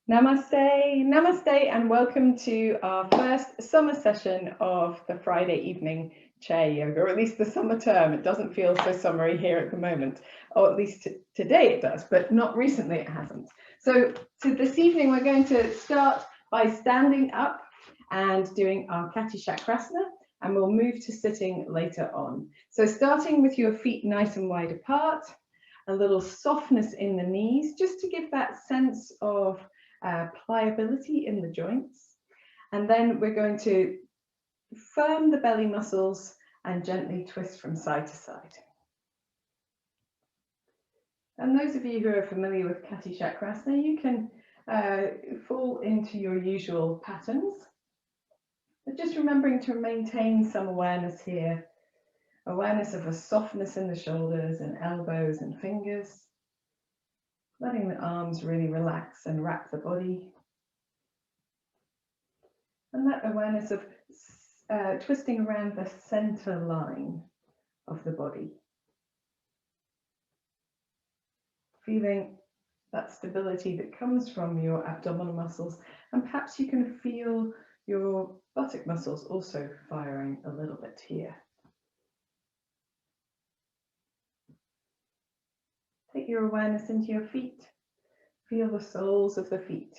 Namaste, namaste, and welcome to our first summer session of the Friday evening chair yoga, or at least the summer term. It doesn't feel so summery here at the moment, or at least today it does, but not recently it hasn't. So this evening we're going to start by standing up and doing our Kati Chakrasana, and we'll move to sitting later on. So starting with your feet nice and wide apart, a little softness in the knees, just to give that sense of pliability in the joints. And then we're going to firm the belly muscles and gently twist from side to side. And those of you who are familiar with Kati Chakrasana, you can fall into your usual patterns. But just remembering to maintain some awareness here, awareness of a softness in the shoulders and elbows and fingers. Letting the arms really relax and wrap the body. And that awareness of twisting around the center line of the body. Feeling that stability that comes from your abdominal muscles, and perhaps you can feel your buttock muscles also firing a little bit here. Take your awareness into your feet. Feel the soles of the feet,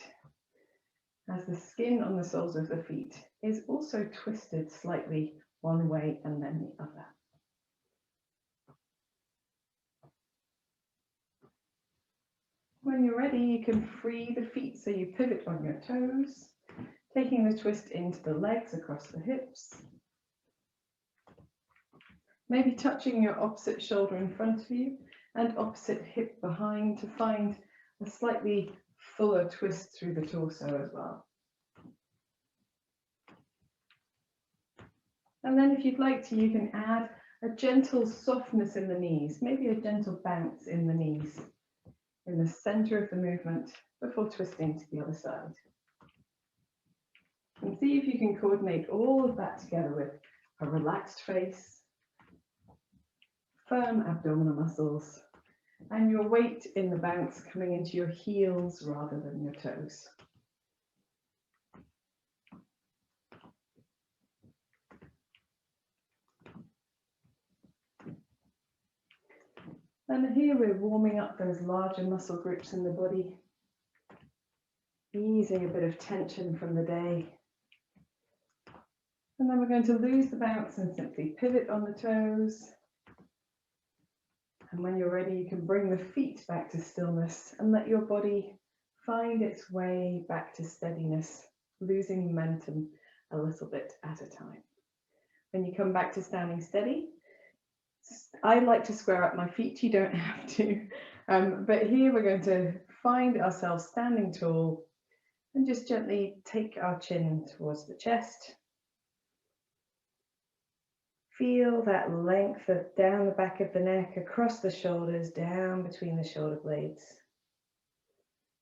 as the skin on the soles of the feet is also twisted slightly one way and then the other. When you're ready, you can free the feet so you pivot on your toes, taking the twist into the legs across the hips. Maybe touching your opposite shoulder in front of you and opposite hip behind to find a slightly fuller twist through the torso as well. And then if you'd like to, you can add a gentle softness in the knees, maybe a gentle bounce in the knees in the center of the movement before twisting to the other side. And see if you can coordinate all of that together with a relaxed face, firm abdominal muscles, and your weight in the bounce coming into your heels rather than your toes. And here we're warming up those larger muscle groups in the body, easing a bit of tension from the day. And then we're going to lose the bounce and simply pivot on the toes. And when you're ready, you can bring the feet back to stillness and let your body find its way back to steadiness, losing momentum a little bit at a time. When you come back to standing steady, I like to square up my feet, you don't have to. But here we're going to find ourselves standing tall and just gently take our chin towards the chest. Feel that length down the back of the neck, across the shoulders, down between the shoulder blades.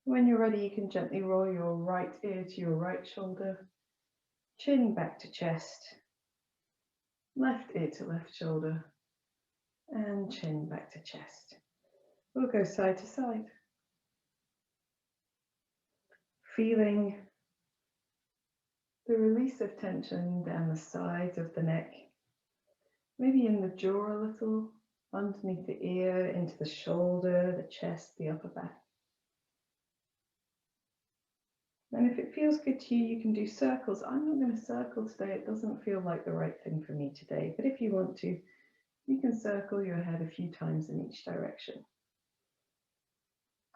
When you're ready, you can gently roll your right ear to your right shoulder, chin back to chest, left ear to left shoulder, and chin back to chest. We'll go side to side. Feeling the release of tension down the sides of the neck, maybe in the jaw a little, underneath the ear, into the shoulder, the chest, the upper back. And if it feels good to you, you can do circles. I'm not going to circle today. It doesn't feel like the right thing for me today. But if you want to, you can circle your head a few times in each direction.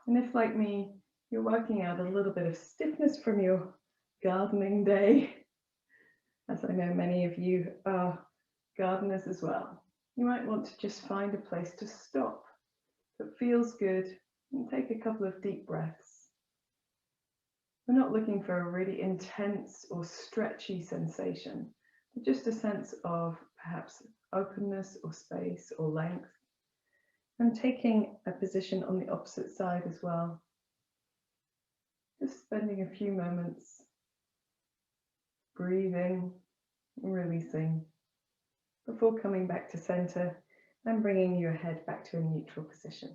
And if, like me, you're working out a little bit of stiffness from your gardening day, as I know many of you are gardeners as well, you might want to just find a place to stop that feels good and take a couple of deep breaths. We're not looking for a really intense or stretchy sensation, but just a sense of perhaps openness or space or length, and taking a position on the opposite side as well. Just spending a few moments breathing and releasing before coming back to center and bringing your head back to a neutral position.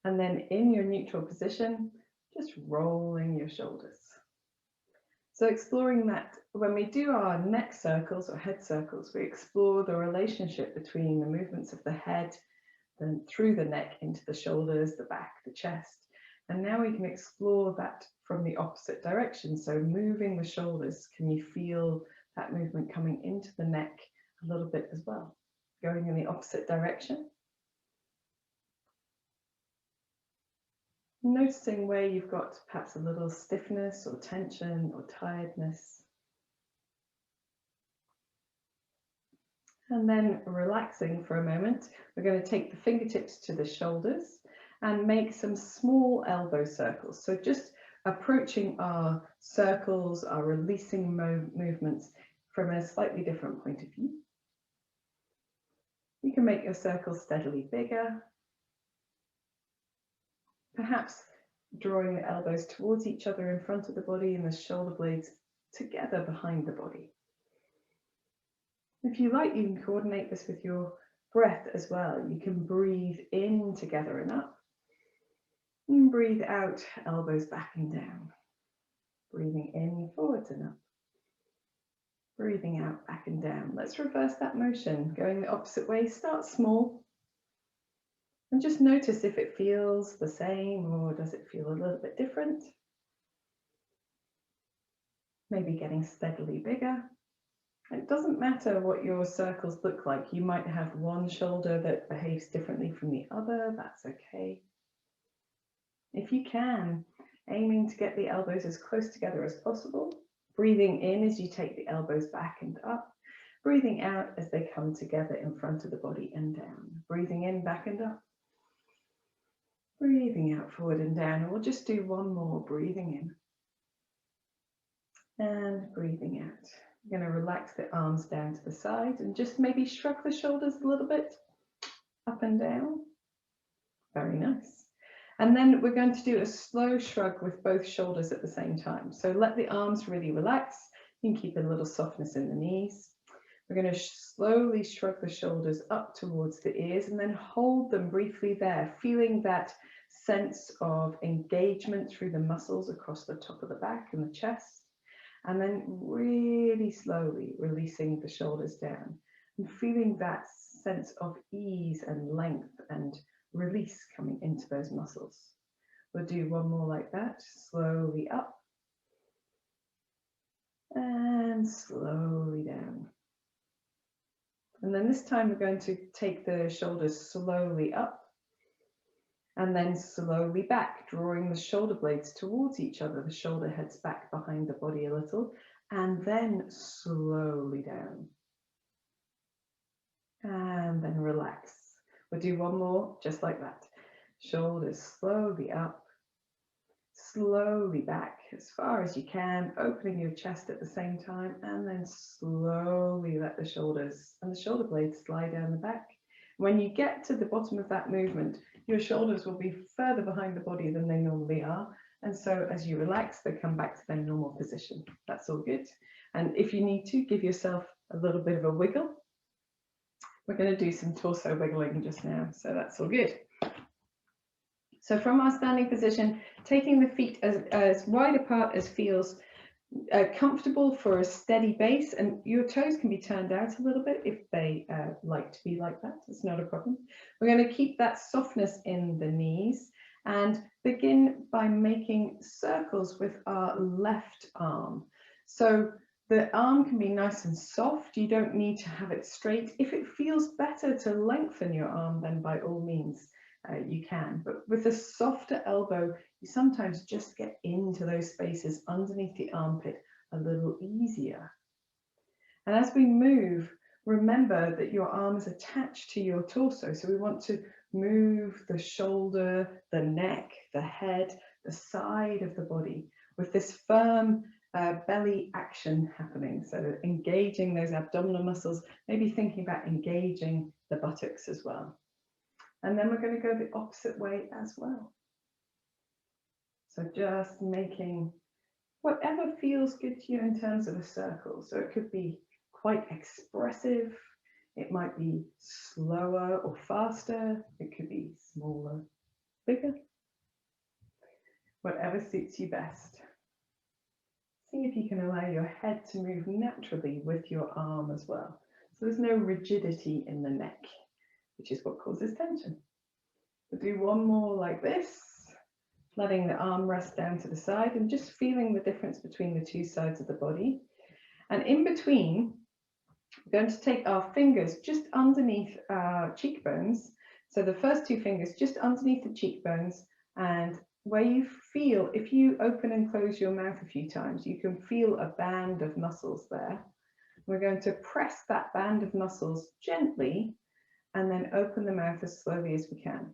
And then in your neutral position, just rolling your shoulders. So exploring that, when we do our neck circles or head circles, we explore the relationship between the movements of the head, then through the neck into the shoulders, the back, the chest. And now we can explore that from the opposite direction. So moving the shoulders, can you feel that movement coming into the neck a little bit as well, going in the opposite direction? Noticing where you've got perhaps a little stiffness or tension or tiredness. And then relaxing for a moment, we're going to take the fingertips to the shoulders and make some small elbow circles. So just approaching our circles, our releasing movements from a slightly different point of view. You can make your circles steadily bigger. Perhaps drawing the elbows towards each other in front of the body and the shoulder blades together behind the body. If you like, you can coordinate this with your breath as well. You can breathe in together and up, and breathe out, elbows back and down. Breathing in, forwards and up. Breathing out, back and down. Let's reverse that motion, going the opposite way. Start small. And just notice if it feels the same or does it feel a little bit different. Maybe getting steadily bigger. It doesn't matter what your circles look like. You might have one shoulder that behaves differently from the other. That's okay. If you can, aiming to get the elbows as close together as possible. Breathing in as you take the elbows back and up. Breathing out as they come together in front of the body and down. Breathing in, back and up. Breathing out, forward and down. And we'll just do one more. Breathing in. And breathing out. You're going to relax the arms down to the side and just maybe shrug the shoulders a little bit. Up and down. Very nice. And then we're going to do a slow shrug with both shoulders at the same time. So let the arms really relax. You can keep a little softness in the knees. We're going to slowly shrug the shoulders up towards the ears and then hold them briefly there, feeling that sense of engagement through the muscles across the top of the back and the chest. And then really slowly releasing the shoulders down and feeling that sense of ease and length and release coming into those muscles. We'll do one more like that, slowly up and slowly down. And then this time we're going to take the shoulders slowly up and then slowly back, drawing the shoulder blades towards each other. The shoulder heads back behind the body a little and then slowly down. And then relax. We'll do one more just like that. Shoulders slowly up, slowly back as far as you can, opening your chest at the same time, and then slowly let the shoulders and the shoulder blades slide down the back. When you get to the bottom of that movement, your shoulders will be further behind the body than they normally are. And so as you relax, they come back to their normal position. That's all good. And if you need to, give yourself a little bit of a wiggle. We're going to do some torso wiggling just now, so that's all good. So from our standing position, taking the feet as wide apart as feels comfortable for a steady base, and your toes can be turned out a little bit if they like to be like that. It's not a problem. We're going to keep that softness in the knees and begin by making circles with our left arm. So the arm can be nice and soft. You don't need to have it straight. If it feels better to lengthen your arm, then by all means you can. But with a softer elbow, you sometimes just get into those spaces underneath the armpit a little easier. And as we move, remember that your arm is attached to your torso. So we want to move the shoulder, the neck, the head, the side of the body with this firm belly action happening. So engaging those abdominal muscles, maybe thinking about engaging the buttocks as well. And then we're going to go the opposite way as well. So just making whatever feels good to you in terms of a circle. So it could be quite expressive. It might be slower or faster. It could be smaller, bigger. whatever suits you best. See if you can allow your head to move naturally with your arm as well. So there's no rigidity in the neck, which is what causes tension. We'll do one more like this, letting the arm rest down to the side and just feeling the difference between the two sides of the body. And in between, we're going to take our fingers just underneath our cheekbones. So the first two fingers just underneath the cheekbones, and where you feel, if you open and close your mouth a few times, you can feel a band of muscles there. We're going to press that band of muscles gently and then open the mouth as slowly as we can.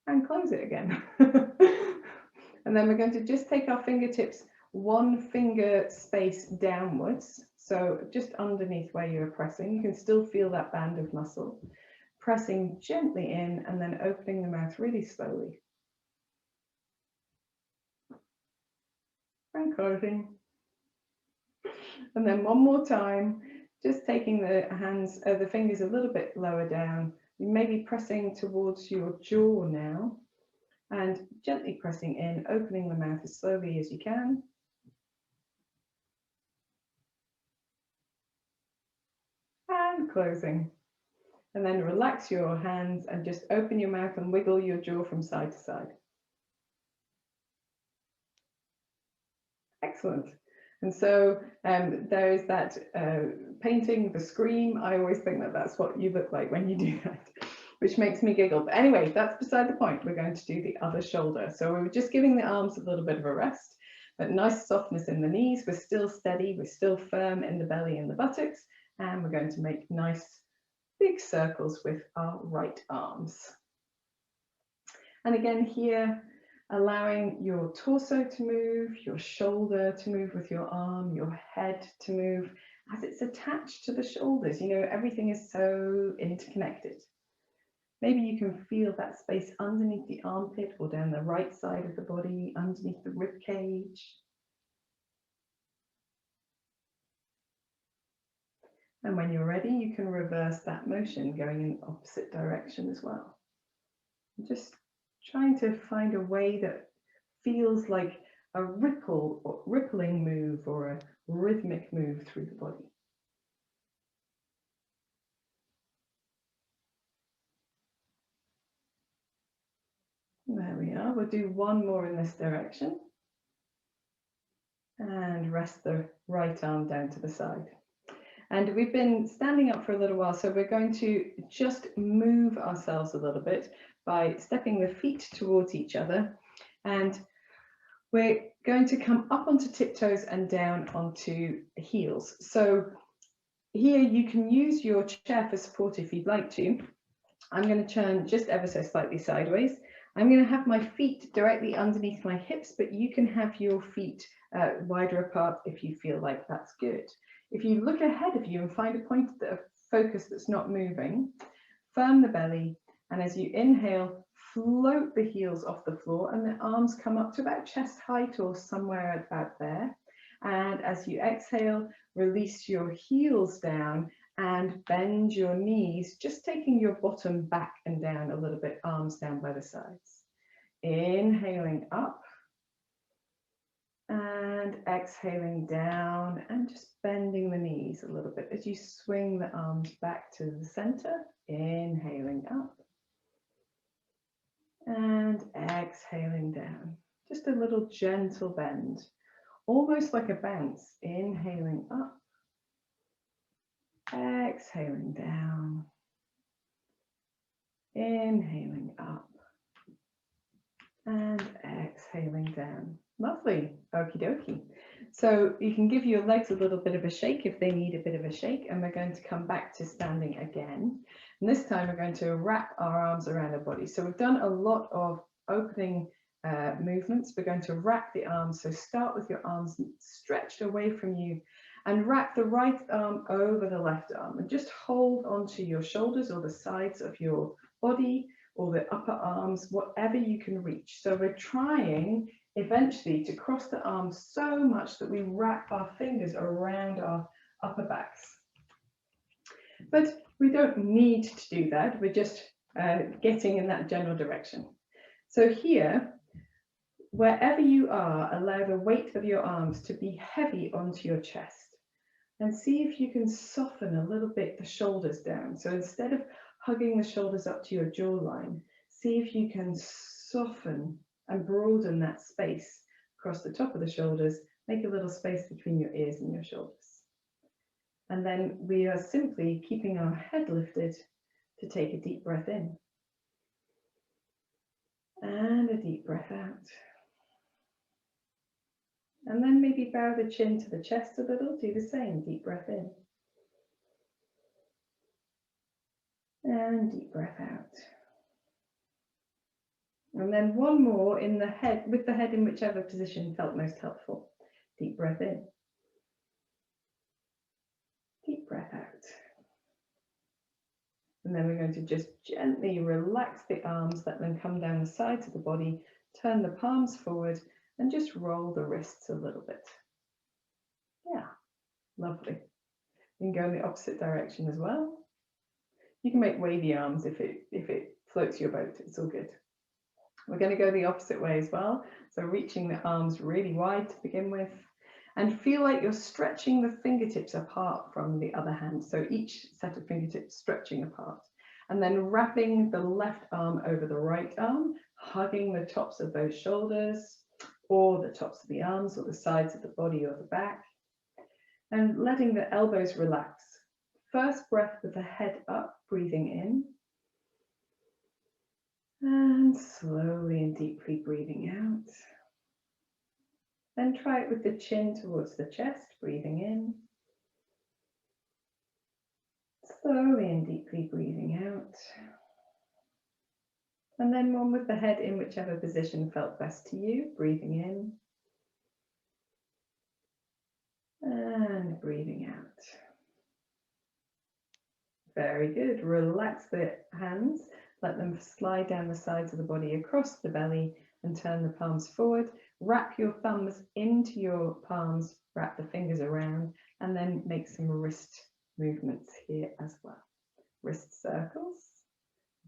And close it again. And then we're going to just take our fingertips one finger space downwards. So just underneath where you're pressing, you can still feel that band of muscle. Pressing gently in and then opening the mouth really slowly. And closing. And then one more time, just taking the hands, the fingers a little bit lower down. You may be pressing towards your jaw now and gently pressing in, opening the mouth as slowly as you can. And closing. And then relax your hands and just open your mouth and wiggle your jaw from side to side. Excellent. And so there is that painting, the scream. I always think that that's what you look like when you do that, which makes me giggle. But anyway, that's beside the point. We're going to do the other shoulder. So we were just giving the arms a little bit of a rest, but nice softness in the knees. We're still steady. We're still firm in the belly and the buttocks. And we're going to make nice big circles with our right arms. And again here, allowing your torso to move, your shoulder to move with your arm, your head to move as it's attached to the shoulders. You know, everything is so interconnected. Maybe you can feel that space underneath the armpit or down the right side of the body, underneath the rib cage. And when you're ready, you can reverse that motion, going in the opposite direction as well. Just trying to find a way that feels like a ripple or rippling move or a rhythmic move through the body. There we are. We'll do one more in this direction. And rest the right arm down to the side. And we've been standing up for a little while, so we're going to just move ourselves a little bit by stepping the feet towards each other. And we're going to come up onto tiptoes and down onto heels. So here you can use your chair for support if you'd like to. I'm going to turn just ever so slightly sideways. I'm going to have my feet directly underneath my hips, but you can have your feet wider apart if you feel like that's good. If you look ahead of you and find a point of focus that's not moving, firm the belly, and as you inhale, float the heels off the floor and the arms come up to about chest height or somewhere about there. And as you exhale, release your heels down and bend your knees, just taking your bottom back and down a little bit, arms down by the sides. Inhaling up and exhaling down and just bending the knees a little bit as you swing the arms back to the center. Inhaling up and exhaling down. Just a little gentle bend, almost like a bounce. Inhaling up, exhaling down, inhaling up and exhaling down. Lovely. Okie dokie. So you can give your legs a little bit of a shake if they need a bit of a shake, and we're going to come back to standing again. And this time we're going to wrap our arms around our body. So we've done a lot of opening movements. We're going to wrap the arms. So start with your arms stretched away from you and wrap the right arm over the left arm and just hold onto your shoulders or the sides of your body or the upper arms, whatever you can reach. So we're trying eventually to cross the arms so much that we wrap our fingers around our upper backs. But We don't need to do that. We're just getting in that general direction. So here, wherever you are, allow the weight of your arms to be heavy onto your chest. And see if you can soften a little bit the shoulders down. So instead of hugging the shoulders up to your jawline, see if you can soften and broaden that space across the top of the shoulders. Make a little space between your ears and your shoulders. And then we are simply keeping our head lifted to take a deep breath in. And a deep breath out. And then maybe bow the chin to the chest a little. Do the same, deep breath in. And deep breath out. And then one more in the head, with the head in whichever position felt most helpful. Deep breath in. Deep breath out. And then we're going to just gently relax the arms, let them come down the sides of the body, turn the palms forward, and just roll the wrists a little bit. Yeah, lovely. You can go in the opposite direction as well. You can make wavy arms if it floats your boat, it's all good. We're going to go the opposite way as well. So reaching the arms really wide to begin with, and feel like you're stretching the fingertips apart from the other hand. So each set of fingertips stretching apart, and then wrapping the left arm over the right arm, hugging the tops of those shoulders, or the tops of the arms, or the sides of the body, or the back, and letting the elbows relax. First breath with the head up, breathing in, and slowly and deeply breathing out. Then try it with the chin towards the chest, breathing in, slowly and deeply breathing out. And then one with the head in whichever position felt best to you, breathing in and breathing out. Very good. Relax the hands, let them slide down the sides of the body across the belly, and turn the palms forward. Wrap your thumbs into your palms, wrap the fingers around, and then make some wrist movements here as well. Wrist circles,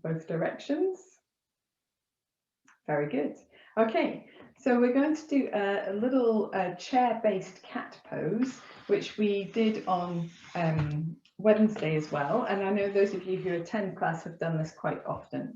both directions. Very good. Okay, so we're going to do a little chair-based cat pose, which we did on Wednesday as well. And I know those of you who attend class have done this quite often.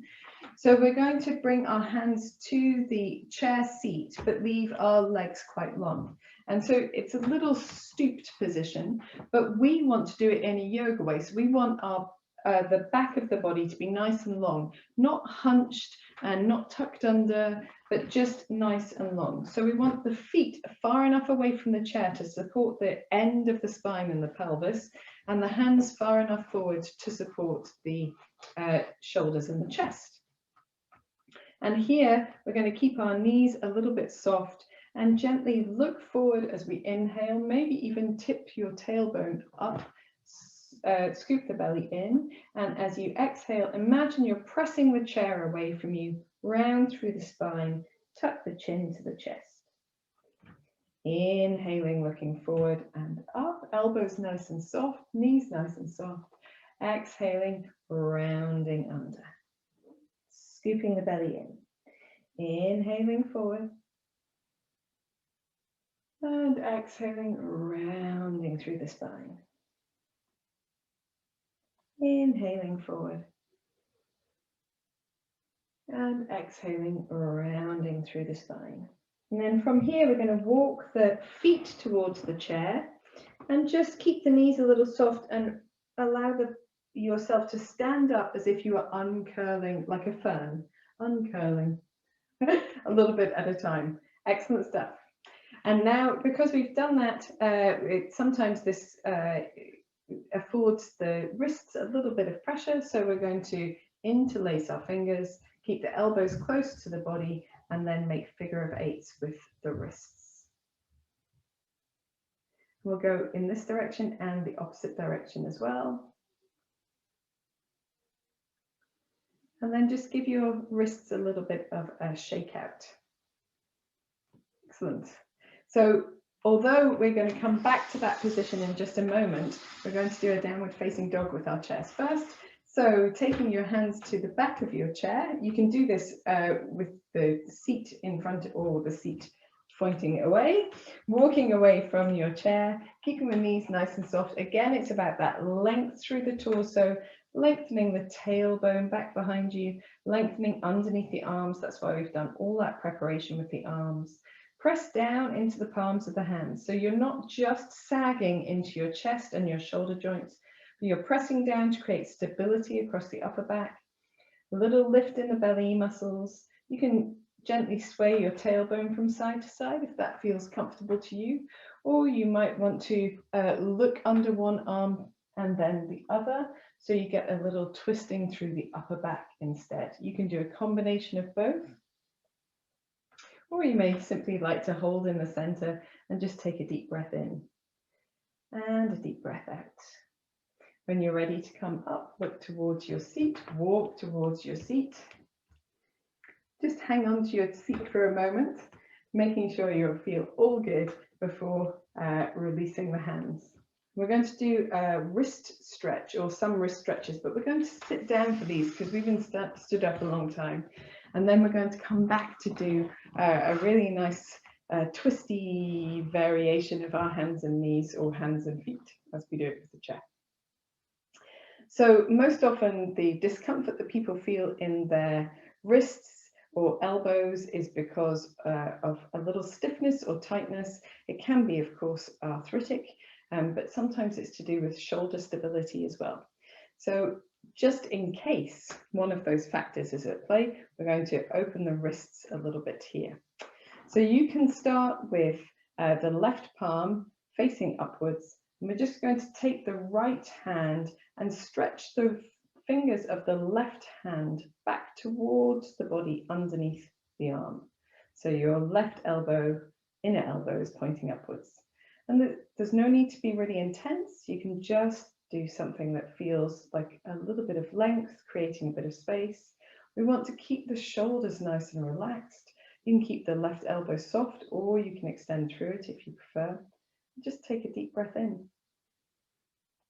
So we're going to bring our hands to the chair seat, but leave our legs quite long. And so it's a little stooped position, but we want to do it in a yoga way. So we want our the back of the body to be nice and long, not hunched and not tucked under, but just nice and long. So we want the feet far enough away from the chair to support the end of the spine and the pelvis, and the hands far enough forward to support the shoulders and the chest. And here we're going to keep our knees a little bit soft and gently look forward as we inhale, maybe even tip your tailbone up. Scoop the belly in, and as you exhale, imagine you're pressing the chair away from you, round through the spine, tuck the chin to the chest. Inhaling, looking forward and up, elbows nice and soft, knees nice and soft. Exhaling, rounding under, scooping the belly in. Inhaling forward, and exhaling, rounding through the spine. Inhaling forward and exhaling, rounding through the spine. And then from here, we're going to walk the feet towards the chair and just keep the knees a little soft and allow yourself to stand up as if you are uncurling like a fern, uncurling a little bit at a time. Excellent stuff. And now, because we've done that, sometimes this affords the wrists a little bit of pressure, so we're going to interlace our fingers, keep the elbows close to the body, and then make figure of eights with the wrists. We'll go in this direction and the opposite direction as well. And then just give your wrists a little bit of a shake out. Excellent. So although we're going to come back to that position in just a moment, we're going to do a downward facing dog with our chairs first. So taking your hands to the back of your chair, you can do this with the seat in front or the seat pointing away, walking away from your chair, keeping the knees nice and soft. Again, it's about that length through the torso, lengthening the tailbone back behind you, lengthening underneath the arms. That's why we've done all that preparation with the arms. Press down into the palms of the hands. So you're not just sagging into your chest and your shoulder joints, but you're pressing down to create stability across the upper back. A little lift in the belly muscles. You can gently sway your tailbone from side to side if that feels comfortable to you, or you might want to look under one arm and then the other, so you get a little twisting through the upper back instead. You can do a combination of both, or you may simply like to hold in the center and just take a deep breath in and a deep breath out. When you're ready to come up, look towards your seat, walk towards your seat. Just hang on to your seat for a moment, making sure you feel all good before releasing the hands. We're going to do a wrist stretch or some wrist stretches, but we're going to sit down for these because we've been stood up a long time. And then we're going to come back to do a really nice twisty variation of our hands and knees or hands and feet as we do it with the chair. So most often the discomfort that people feel in their wrists or elbows is because of a little stiffness or tightness. It can be, of course, arthritic, but sometimes it's to do with shoulder stability as well. So just in case one of those factors is at play, we're going to open the wrists a little bit here. So you can start with the left palm facing upwards, and we're just going to take the right hand and stretch the fingers of the left hand back towards the body underneath the arm. So your left elbow, inner elbow is pointing upwards. And there's no need to be really intense. You can just do something that feels like a little bit of length, creating a bit of space. We want to keep the shoulders nice and relaxed. You can keep the left elbow soft, or you can extend through it if you prefer. Just take a deep breath in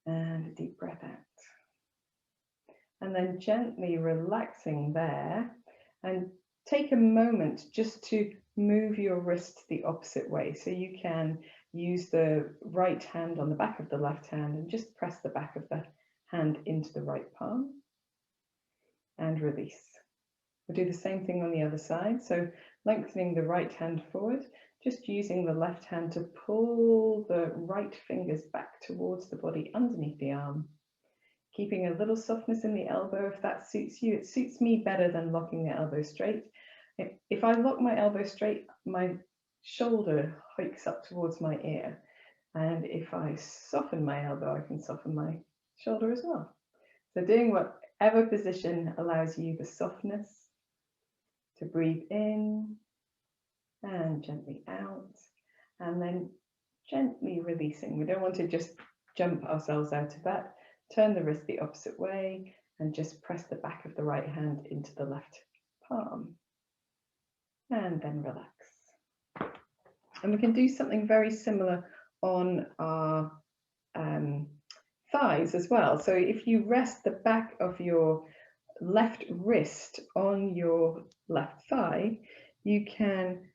and a deep breath out. And then gently relaxing there, and take a moment just to move your wrist the opposite way. So you can use the right hand on the back of the left hand and just press the back of the hand into the right palm and release. We'll do the same thing on the other side. So lengthening the right hand forward, just using the left hand to pull the right fingers back towards the body underneath the arm. Keeping a little softness in the elbow if that suits you. It suits me better than locking the elbow straight. If I lock my elbow straight, my shoulder hikes up towards my ear. And if I soften my elbow, I can soften my shoulder as well. So doing whatever position allows you the softness to breathe in and gently out, and then gently releasing. We don't want to just jump ourselves out of that. Turn the wrist the opposite way and just press the back of the right hand into the left palm. And then relax. And we can do something very similar on our thighs as well. So if you rest the back of your left wrist on your left thigh, you can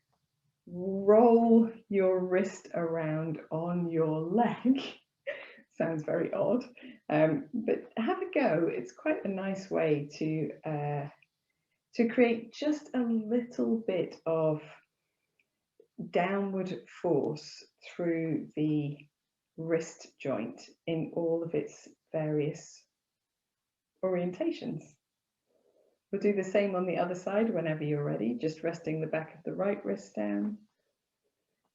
roll your wrist around on your leg. Sounds very odd, but have a go. It's quite a nice way to create just a little bit of downward force through the wrist joint in all of its various orientations. We'll do the same on the other side whenever you're ready, just resting the back of the right wrist down.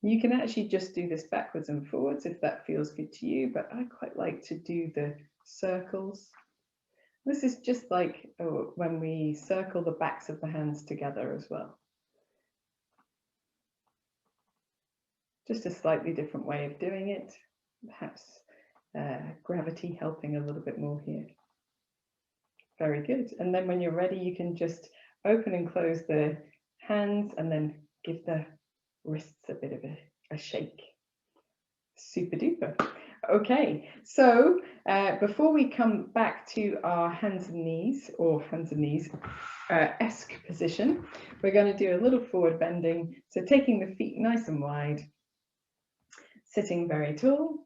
You can actually just do this backwards and forwards if that feels good to you, but I quite like to do the circles. This is just like when we circle the backs of the hands together as well. Just a slightly different way of doing it, perhaps gravity helping a little bit more here. Very good. And then when you're ready, you can just open and close the hands and then give the wrists a bit of a shake. Super duper. Okay, so before we come back to our hands and knees, or hands and knees esque position, we're going to do a little forward bending. So taking the feet nice and wide, sitting very tall.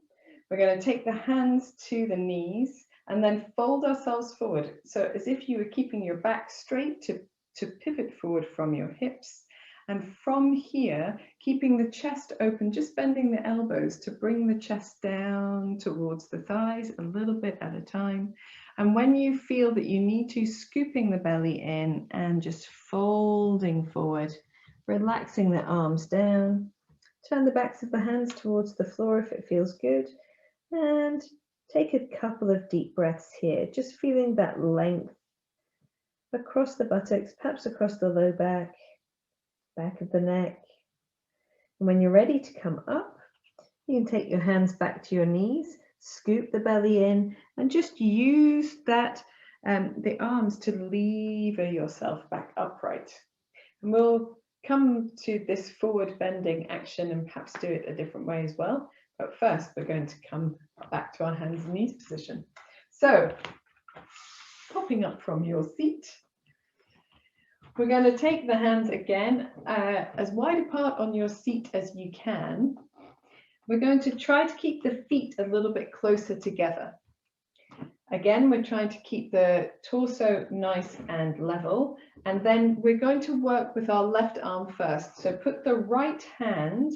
We're going to take the hands to the knees and then fold ourselves forward. So as if you were keeping your back straight to pivot forward from your hips. And from here, keeping the chest open, just bending the elbows to bring the chest down towards the thighs a little bit at a time. And when you feel that you need to, scooping the belly in and just folding forward, relaxing the arms down. Turn the backs of the hands towards the floor if it feels good. And take a couple of deep breaths here, just feeling that length across the buttocks, perhaps across the low back, back of the neck. And when you're ready to come up, you can take your hands back to your knees, scoop the belly in, and just use that the arms to lever yourself back upright. And we'll come to this forward bending action and perhaps do it a different way as well. But first, we're going to come back to our hands and knees position. So, popping up from your seat, we're going to take the hands again as wide apart on your seat as you can. We're going to try to keep the feet a little bit closer together. Again, we're trying to keep the torso nice and level, and then we're going to work with our left arm first. So put the right hand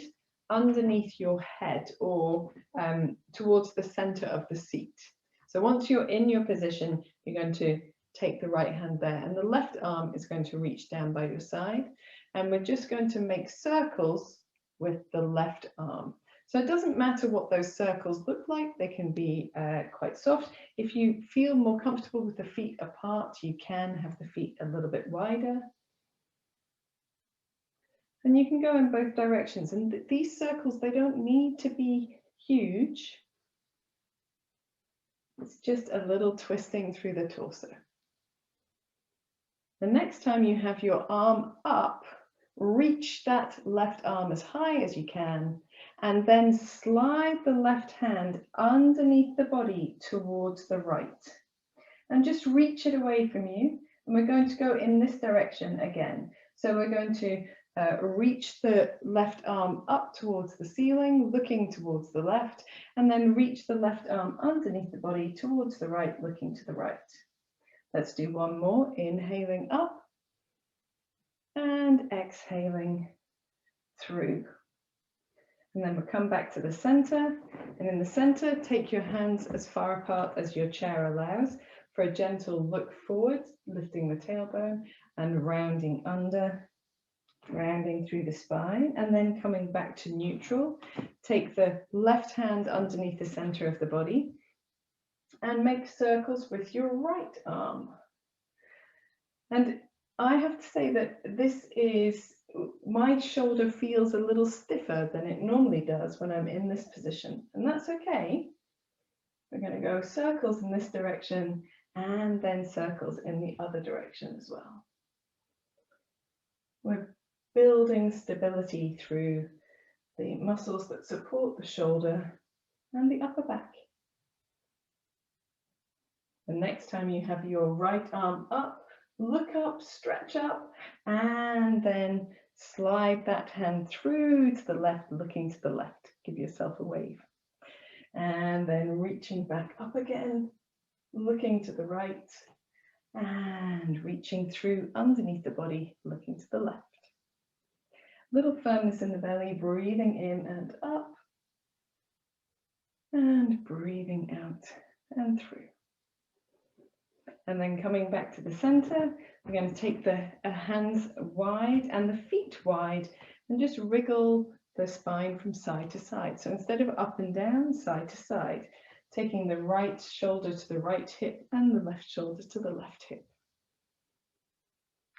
underneath your head or towards the center of the seat. So once you're in your position, you're going to take the right hand there, and the left arm is going to reach down by your side, and we're just going to make circles with the left arm. So it doesn't matter what those circles look like, they can be quite soft. If you feel more comfortable with the feet apart, you can have the feet a little bit wider. And you can go in both directions. And these circles, they don't need to be huge. It's just a little twisting through the torso. The next time you have your arm up, reach that left arm as high as you can, and then slide the left hand underneath the body towards the right. And just reach it away from you. And we're going to go in this direction again. So we're going to reach the left arm up towards the ceiling, looking towards the left, and then reach the left arm underneath the body towards the right, looking to the right. Let's do one more, inhaling up and exhaling through. And then we'll come back to the center, and in the center, take your hands as far apart as your chair allows for a gentle look forward, lifting the tailbone and rounding under, rounding through the spine, and then coming back to neutral. Take the left hand underneath the center of the body and make circles with your right arm. And I have to say that this is, my shoulder feels a little stiffer than it normally does when I'm in this position, and that's okay. We're going to go circles in this direction and then circles in the other direction as well. We're building stability through the muscles that support the shoulder and the upper back. The next time you have your right arm up, look up, stretch up, and then slide that hand through to the left, looking to the left. Give yourself a wave. And then reaching back up again, looking to the right, and reaching through underneath the body, looking to the left. Little firmness in the belly, breathing in and up, and breathing out and through. And then coming back to the center, we're going to take the hands wide and the feet wide and just wriggle the spine from side to side. So instead of up and down, side to side, taking the right shoulder to the right hip and the left shoulder to the left hip.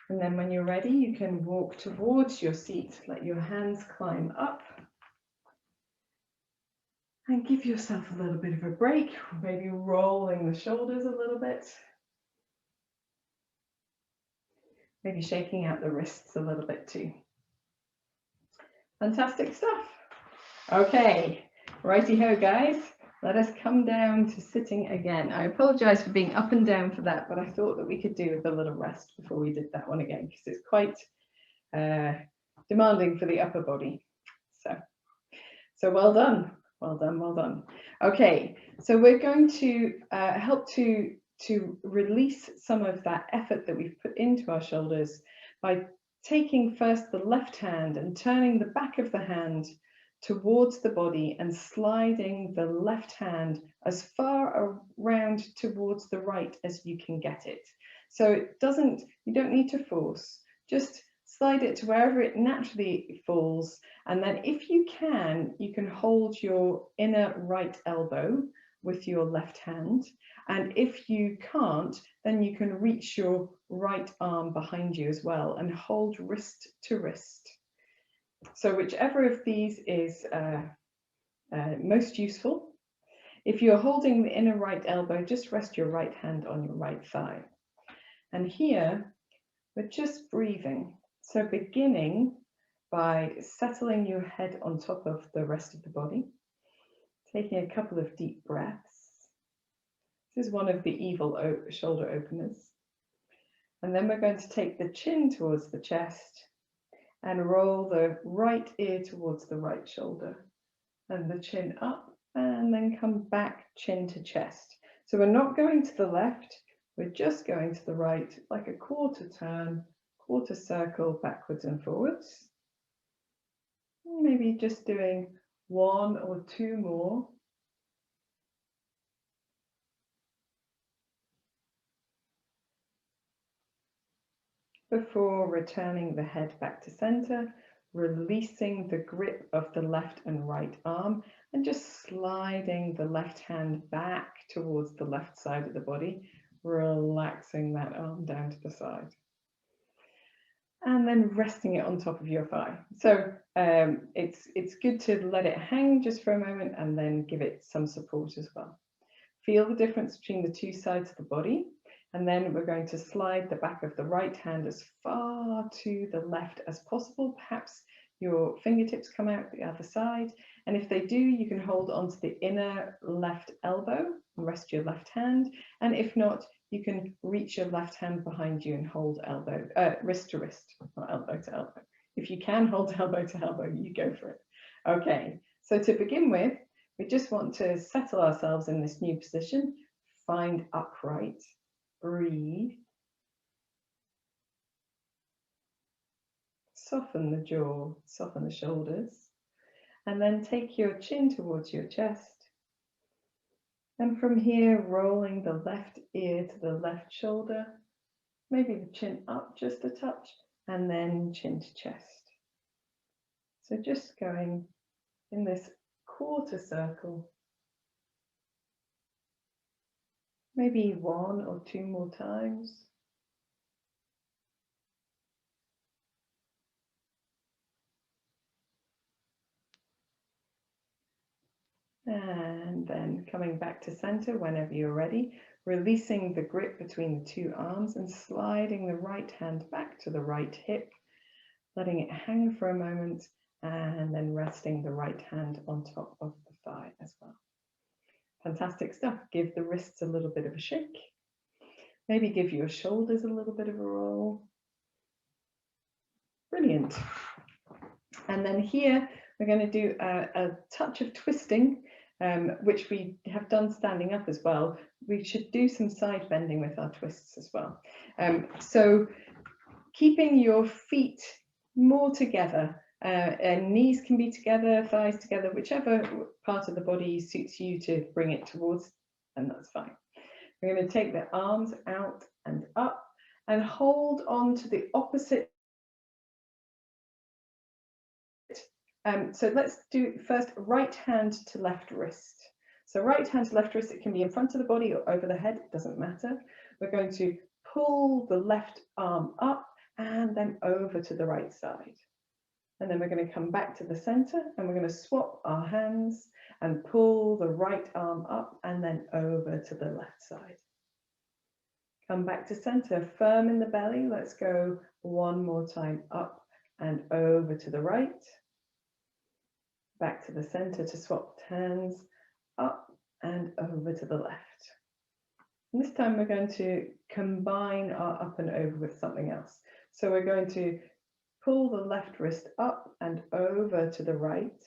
And then when you're ready, you can walk towards your seat, let your hands climb up, and give yourself a little bit of a break, maybe rolling the shoulders a little bit. Maybe shaking out the wrists a little bit too. Fantastic stuff. Okay, Righty ho, guys. Let us come down to sitting again. I apologize for being up and down for that, but I thought that we could do with a little rest before we did that one again, because it's quite demanding for the upper body. So well done. Well done, well done. Okay, so we're going to help to release some of that effort that we've put into our shoulders by taking first the left hand and turning the back of the hand towards the body and sliding the left hand as far around towards the right as you can get it. So you don't need to force, just slide it to wherever it naturally falls. And then if you can hold your inner right elbow with your left hand. And if you can't, then you can reach your right arm behind you as well and hold wrist to wrist. So whichever of these is most useful. If you're holding the inner right elbow, just rest your right hand on your right thigh. And here, we're just breathing. So beginning by settling your head on top of the rest of the body, taking a couple of deep breaths. This is one of the evil shoulder openers. And then we're going to take the chin towards the chest and roll the right ear towards the right shoulder and the chin up, and then come back chin to chest. So we're not going to the left, we're just going to the right, like a quarter turn, quarter circle backwards and forwards. Maybe just doing one or two more. Before returning the head back to center, releasing the grip of the left and right arm and just sliding the left hand back towards the left side of the body, relaxing that arm down to the side. And then resting it on top of your thigh. So it's good to let it hang just for a moment and then give it some support as well. Feel the difference between the two sides of the body. And then we're going to slide the back of the right hand as far to the left as possible. Perhaps your fingertips come out the other side. And if they do, you can hold onto the inner left elbow and rest your left hand. And if not, you can reach your left hand behind you and hold wrist to wrist, not elbow to elbow. If you can hold elbow to elbow, you go for it. Okay, so to begin with, we just want to settle ourselves in this new position, find upright. Breathe. Soften the jaw, soften the shoulders, and then take your chin towards your chest. And from here, rolling the left ear to the left shoulder, maybe the chin up just a touch, and then chin to chest. So just going in this quarter circle, maybe one or two more times. And then coming back to center whenever you're ready, releasing the grip between the two arms and sliding the right hand back to the right hip, letting it hang for a moment, and then resting the right hand on top of the thigh as well. Fantastic stuff. Give the wrists a little bit of a shake. Maybe give your shoulders a little bit of a roll. Brilliant. And then here we're going to do a touch of twisting, which we have done standing up as well. We should do some side bending with our twists as well. So keeping your feet more together, and knees can be together, thighs together, whichever part of the body suits you to bring it towards, and that's fine. We're going to take the arms out and up and hold on to the opposite. So let's do first right hand to left wrist. So right hand to left wrist, it can be in front of the body or over the head, it doesn't matter. We're going to pull the left arm up and then over to the right side. And then we're going to come back to the center and we're going to swap our hands and pull the right arm up and then over to the left side. Come back to center, firm in the belly. Let's go one more time, up and over to the right. back to the center to swap hands, up and over to the left. And this time we're going to combine our up and over with something else. So we're going to pull the left wrist up and over to the right,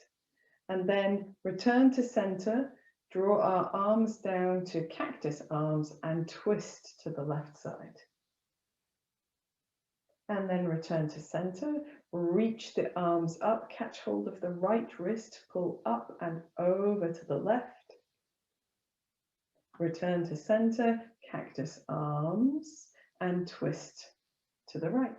and then return to center, draw our arms down to cactus arms and twist to the left side. And then return to center, reach the arms up, catch hold of the right wrist, pull up and over to the left. Return to center, cactus arms and twist to the right.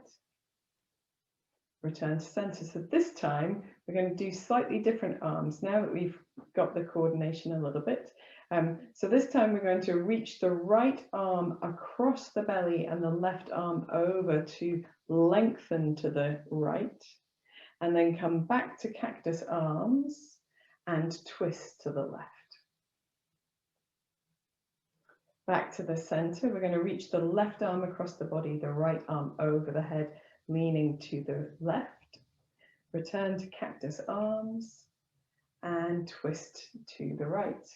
Return to center. So this time we're going to do slightly different arms now that we've got the coordination a little bit. So this time we're going to reach the right arm across the belly and the left arm over to lengthen to the right, and then come back to cactus arms and twist to the left. Back to the center, we're going to reach the left arm across the body, the right arm over the head, leaning to the left. Return to cactus arms and twist to the right.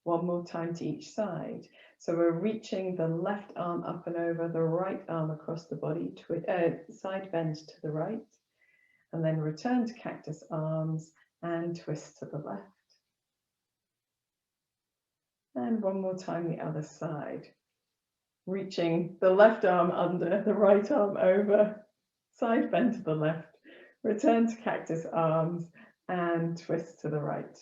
One more time to each side. So we're reaching the left arm up and over, the right arm across the body, side bend to the right, and then return to cactus arms and twist to the left. And one more time the other side. Reaching the left arm under, the right arm over, side bend to the left, return to cactus arms and twist to the right.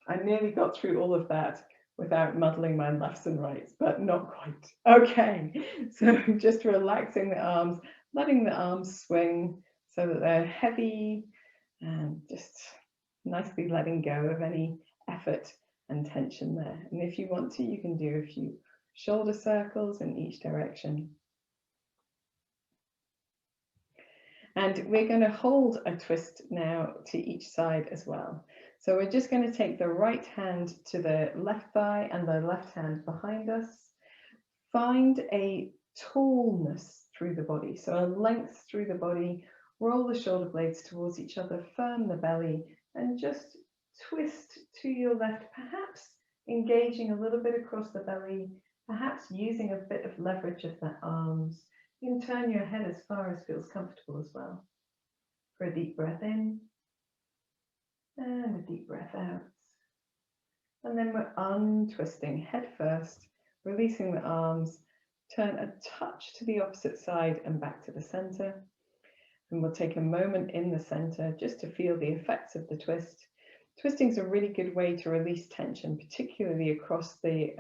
I nearly got through all of that without muddling my lefts and rights, but not quite. Okay, so just relaxing the arms, letting the arms swing so that they're heavy, and just nicely letting go of any effort and tension there. And if you want to, you can do a few shoulder circles in each direction. And we're going to hold a twist now to each side as well. So we're just going to take the right hand to the left thigh and the left hand behind us. Find a tallness through the body, so a length through the body. Roll the shoulder blades towards each other, firm the belly, and just twist to your left, perhaps engaging a little bit across the belly, perhaps using a bit of leverage of the arms. You can turn your head as far as feels comfortable as well. For a deep breath in and a deep breath out. And then we're untwisting head first, releasing the arms, turn a touch to the opposite side and back to the center. And we'll take a moment in the center just to feel the effects of the twist. Twisting is a really good way to release tension, particularly across the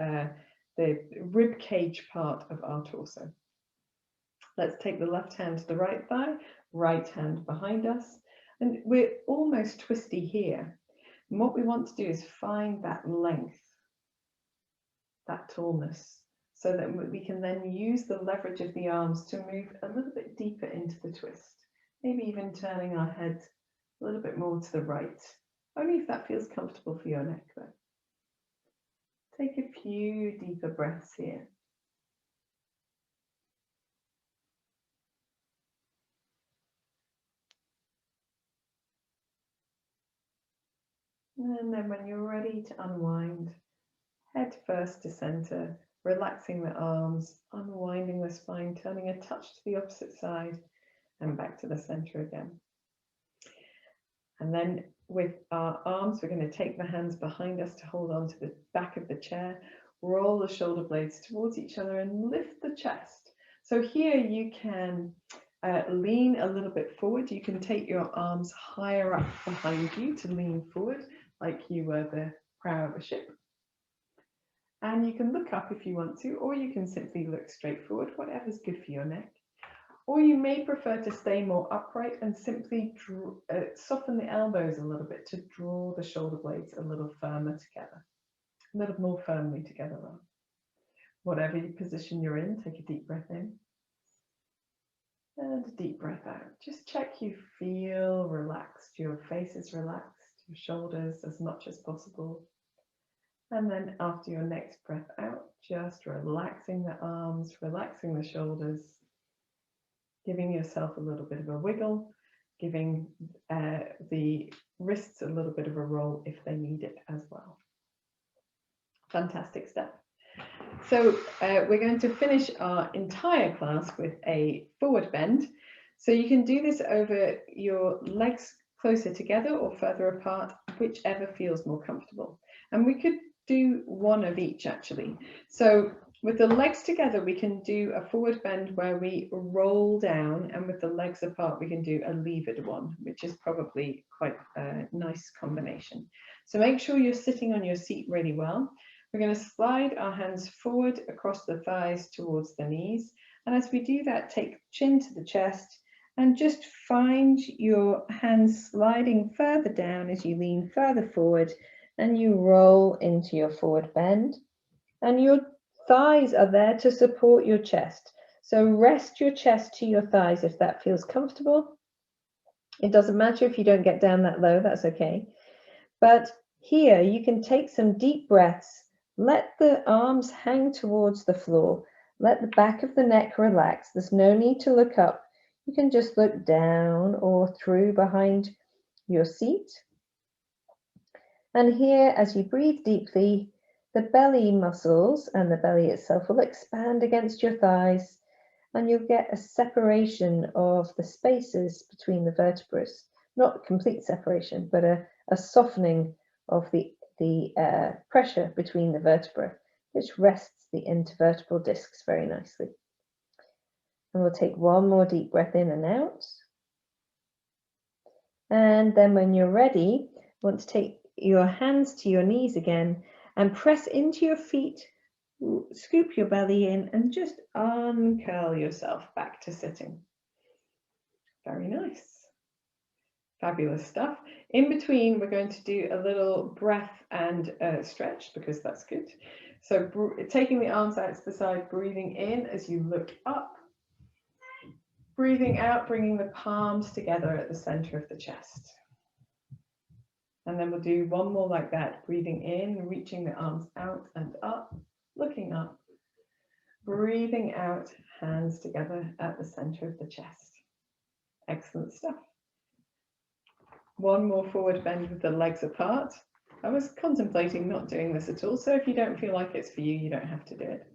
rib cage part of our torso. Let's take the left hand to the right thigh, right hand behind us, and we're almost twisty here. And what we want to do is find that length, that tallness, so that we can then use the leverage of the arms to move a little bit deeper into the twist, maybe even turning our heads a little bit more to the right, only if that feels comfortable for your neck though. Take a few deeper breaths here. And then when you're ready to unwind, head first to center, relaxing the arms, unwinding the spine, turning a touch to the opposite side and back to the center again. And then with our arms, we're going to take the hands behind us to hold on to the back of the chair, roll the shoulder blades towards each other and lift the chest. So here you can lean a little bit forward. You can take your arms higher up behind you to lean forward like you were the prow of a ship. And you can look up if you want to, or you can simply look straight forward, whatever's good for your neck. Or you may prefer to stay more upright and simply soften the elbows a little bit to draw the shoulder blades a little firmer together, a little more firmly together. Whatever position you're in, take a deep breath in and a deep breath out. Just check you feel relaxed, your face is relaxed, your shoulders as much as possible. And then after your next breath out, just relaxing the arms, relaxing the shoulders, giving yourself a little bit of a wiggle, giving the wrists a little bit of a roll if they need it as well. Fantastic stuff. So we're going to finish our entire class with a forward bend. So you can do this over your legs closer together or further apart, whichever feels more comfortable. And we could do one of each actually. So with the legs together, we can do a forward bend where we roll down, and with the legs apart, we can do a levered one, which is probably quite a nice combination. So make sure you're sitting on your seat really well. We're going to slide our hands forward across the thighs towards the knees. And as we do that, take chin to the chest and just find your hands sliding further down as you lean further forward and you roll into your forward bend. And your thighs are there to support your chest. So rest your chest to your thighs if that feels comfortable. It doesn't matter if you don't get down that low, that's okay. But here you can take some deep breaths. Let the arms hang towards the floor. Let the back of the neck relax. There's no need to look up. You can just look down or through behind your seat. And here, as you breathe deeply, the belly muscles and the belly itself will expand against your thighs, and you'll get a separation of the spaces between the vertebrae. Not complete separation, but a softening of the pressure between the vertebrae, which rests the intervertebral discs very nicely. And we'll take one more deep breath in and out. And then when you're ready, you want to take your hands to your knees again and press into your feet, scoop your belly in and just uncurl yourself back to sitting. Very nice. Fabulous stuff. In between, we're going to do a little breath and stretch because that's good. So taking the arms out to the side, breathing in as you look up, breathing out, bringing the palms together at the center of the chest. And then we'll do one more like that, breathing in, reaching the arms out and up, looking up, breathing out, hands together at the center of the chest. Excellent stuff. One more forward bend with the legs apart. I was contemplating not doing this at all, so if you don't feel like it's for you, you don't have to do it.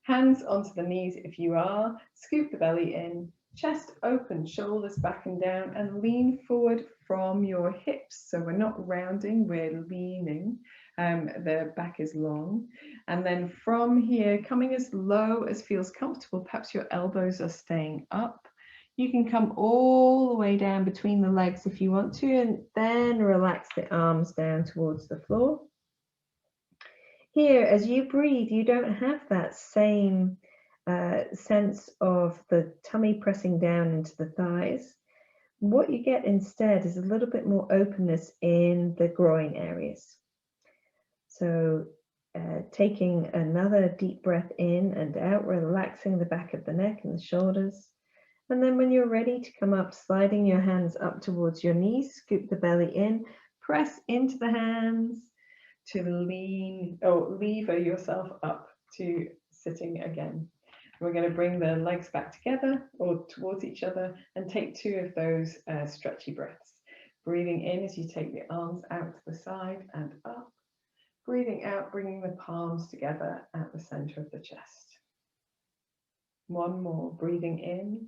Hands onto the knees if you are, scoop the belly in, chest open, shoulders back and down, and lean forward from your hips. So we're not rounding, we're leaning. The back is long. And then from here, coming as low as feels comfortable, perhaps your elbows are staying up. You can come all the way down between the legs if you want to, and then relax the arms down towards the floor. Here, as you breathe, you don't have that same sense of the tummy pressing down into the thighs. What you get instead is a little bit more openness in the groin areas. So taking another deep breath in and out, relaxing the back of the neck and the shoulders. And then when you're ready to come up, sliding your hands up towards your knees, scoop the belly in, press into the hands to lean or lever yourself up to sitting again. We're going to bring the legs back together or towards each other and take two of those stretchy breaths. Breathing in as you take the arms out to the side and up. Breathing out, bringing the palms together at the center of the chest. One more, breathing in.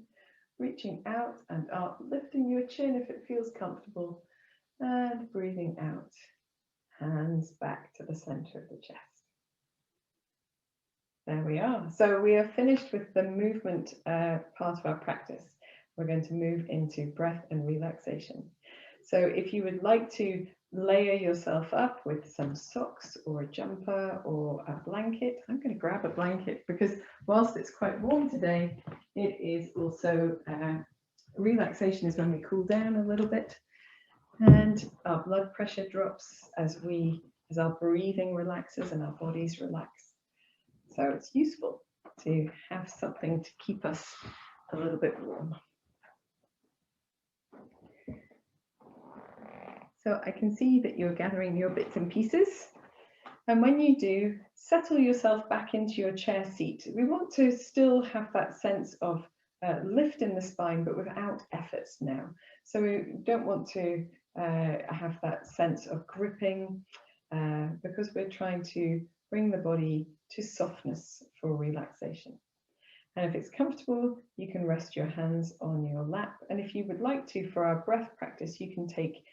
Reaching out and up, lifting your chin if it feels comfortable, and breathing out, hands back to the center of the chest. There we are. So we are finished with the movement part of our practice. We're going to move into breath and relaxation. So if you would like to layer yourself up with some socks or a jumper or a blanket, I'm going to grab a blanket because whilst it's quite warm today, it is also relaxation is when we cool down a little bit and our blood pressure drops as our breathing relaxes and our bodies relax. So it's useful to have something to keep us a little bit warm. So I can see that you're gathering your bits and pieces. And when you do, settle yourself back into your chair seat. We want to still have that sense of lift in the spine, but without efforts now. So we don't want to have that sense of gripping because we're trying to bring the body to softness for relaxation. And if it's comfortable, you can rest your hands on your lap. And if you would like to, for our breath practice, you can take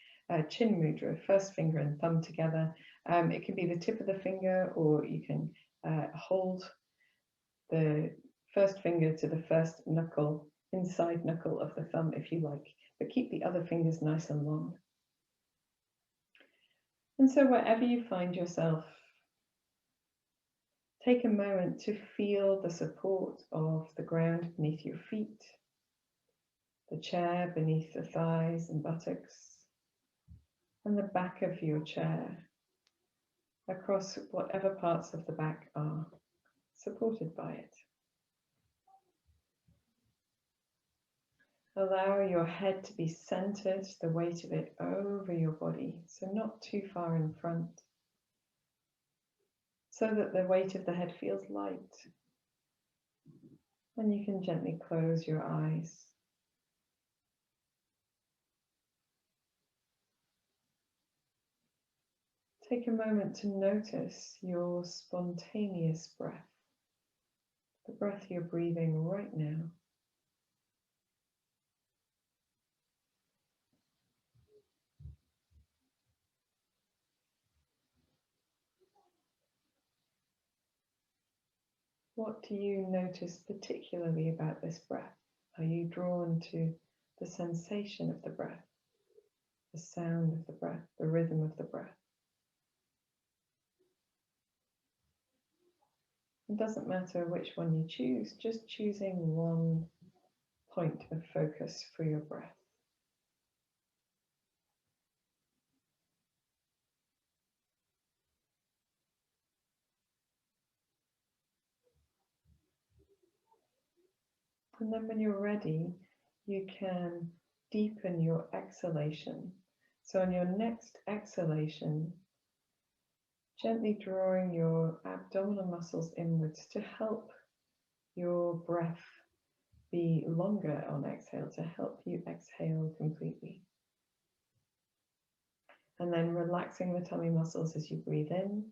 chin mudra, first finger and thumb together. It can be the tip of the finger, or you can hold the first finger to the first knuckle, inside knuckle of the thumb if you like, but keep the other fingers nice and long. And so wherever you find yourself, take a moment to feel the support of the ground beneath your feet, the chair beneath the thighs and buttocks, and the back of your chair across whatever parts of the back are supported by it. Allow your head to be centered, the weight of it over your body, so not too far in front, so that the weight of the head feels light. And you can gently close your eyes. Take a moment to notice your spontaneous breath, the breath you're breathing right now. What do you notice particularly about this breath? Are you drawn to the sensation of the breath, the sound of the breath, the rhythm of the breath? It doesn't matter which one you choose, just choosing one point of focus for your breath. And then when you're ready, you can deepen your exhalation. So on your next exhalation, gently drawing your abdominal muscles inwards to help your breath be longer on exhale, to help you exhale completely. And then relaxing the tummy muscles as you breathe in,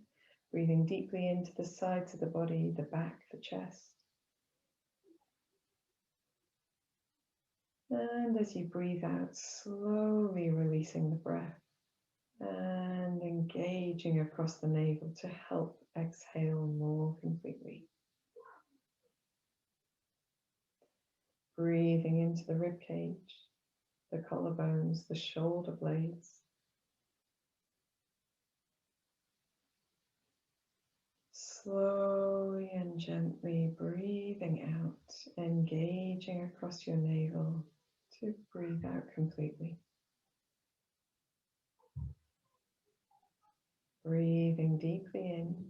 breathing deeply into the sides of the body, the back, the chest. And as you breathe out, slowly releasing the breath and engaging across the navel to help exhale more completely. Breathing into the rib cage, the collarbones, the shoulder blades. Slowly and gently breathing out, engaging across your navel to breathe out completely. Breathing deeply in.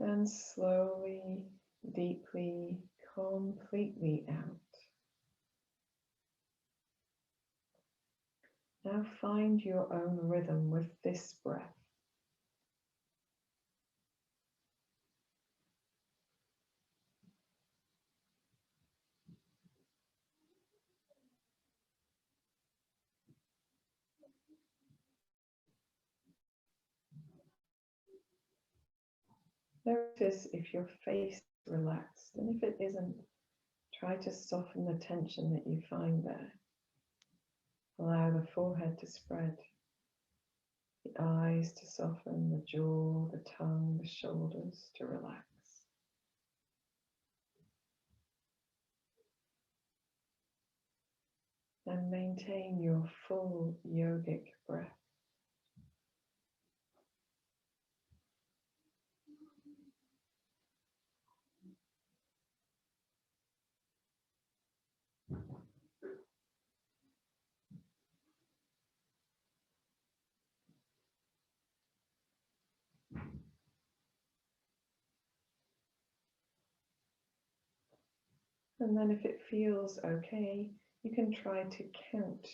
And slowly, deeply, completely out. Now find your own rhythm with this breath. Notice if your face is relaxed, and if it isn't, try to soften the tension that you find there. Allow the forehead to spread, the eyes to soften, the jaw, the tongue, the shoulders to relax. And maintain your full yogic breath. And then if it feels okay, you can try to count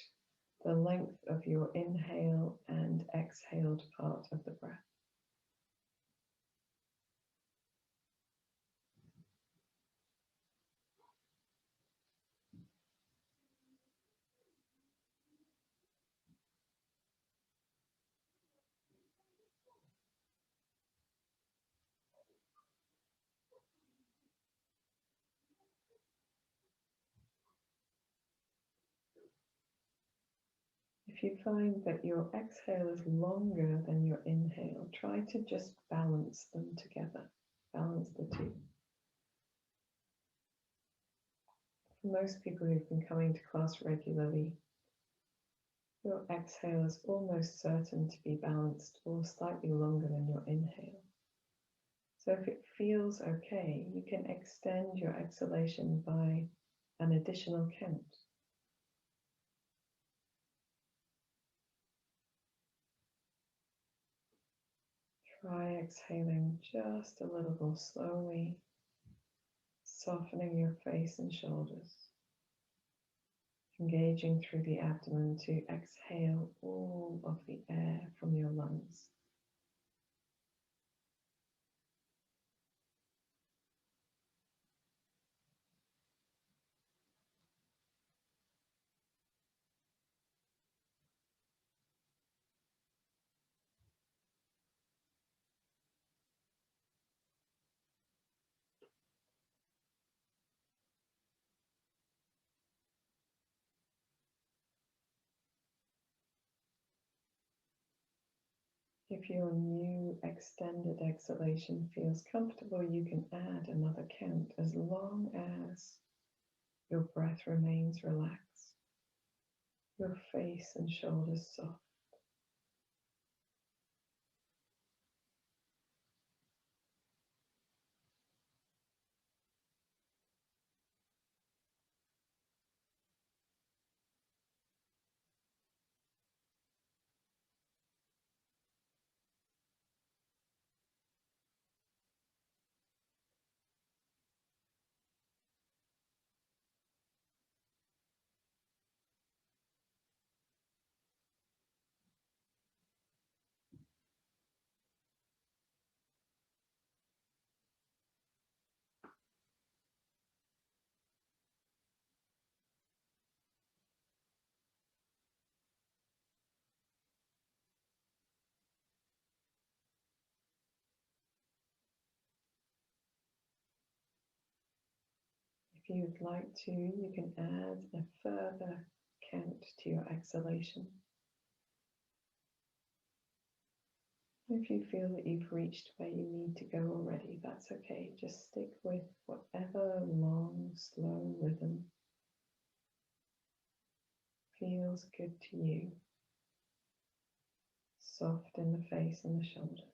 the length of your inhale and exhaled part of the breath. If you find that your exhale is longer than your inhale, try to just balance them together. Balance the two. For most people who've been coming to class regularly, your exhale is almost certain to be balanced or slightly longer than your inhale. So if it feels okay, you can extend your exhalation by an additional count. Try exhaling just a little more slowly, softening your face and shoulders, engaging through the abdomen to exhale all of the air from your lungs. If your new extended exhalation feels comfortable, you can add another count as long as your breath remains relaxed, your face and shoulders soft. If you'd like to, you can add a further count to your exhalation. If you feel that you've reached where you need to go already, that's okay. Just stick with whatever long, slow rhythm feels good to you. Soft in the face and the shoulders.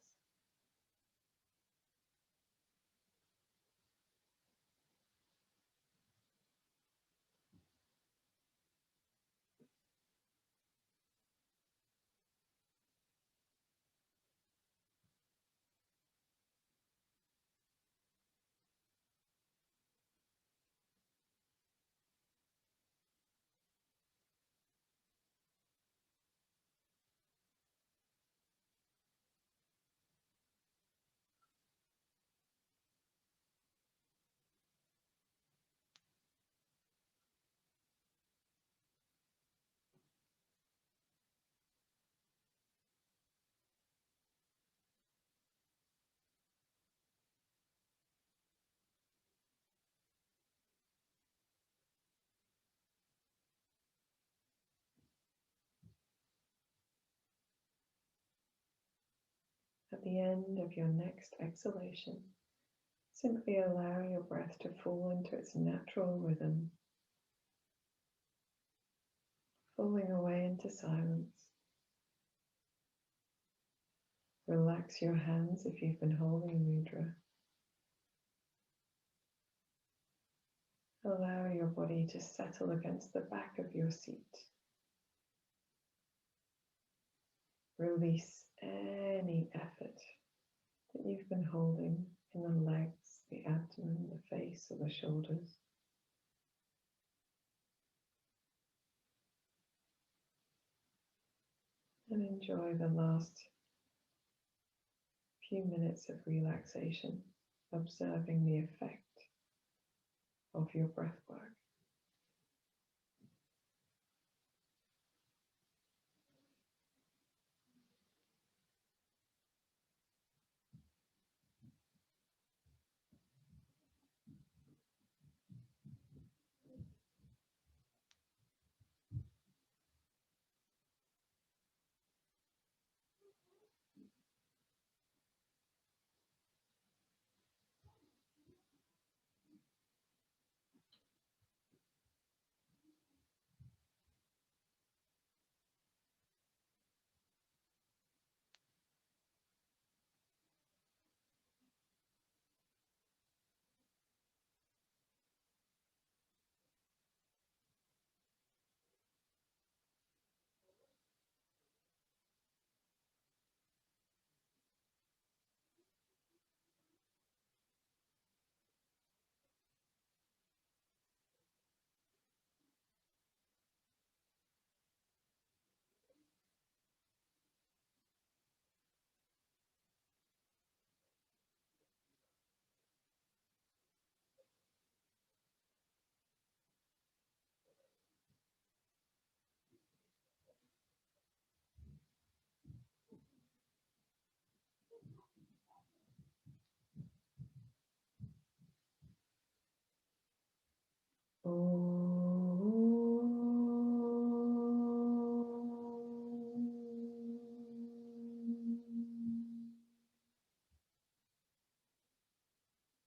At the end of your next exhalation, simply allow your breath to fall into its natural rhythm, falling away into silence. Relax your hands if you've been holding mudra. Allow your body to settle against the back of your seat. Release any effort that you've been holding in the legs, the abdomen, the face, or the shoulders. And enjoy the last few minutes of relaxation, observing the effect of your breath work.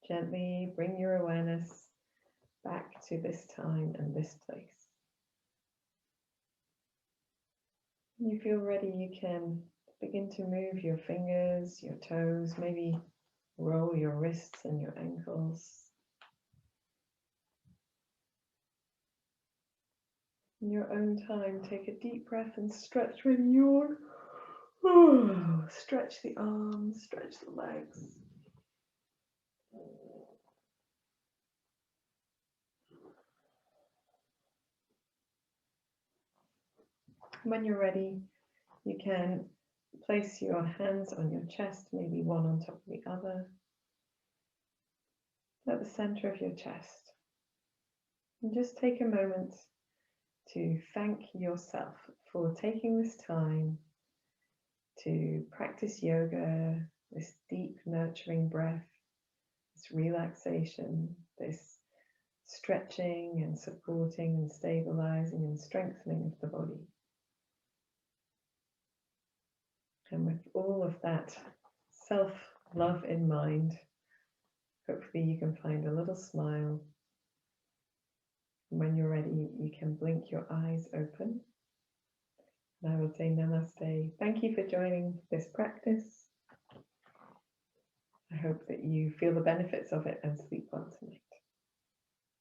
Gently bring your awareness back to this time and this place. When you feel ready, you can begin to move your fingers, your toes, maybe roll your wrists and your ankles. In your own time, take a deep breath and stretch with your stretch the arms, stretch the legs. When you're ready, you can place your hands on your chest, maybe one on top of the other, at the center of your chest. And just take a moment to thank yourself for taking this time to practice yoga, this deep, nurturing breath, this relaxation, this stretching and supporting and stabilizing and strengthening of the body. And with all of that self-love in mind, hopefully you can find a little smile. And when you're ready, you can blink your eyes open. And I will say namaste. Thank you for joining this practice. I hope that you feel the benefits of it and sleep well.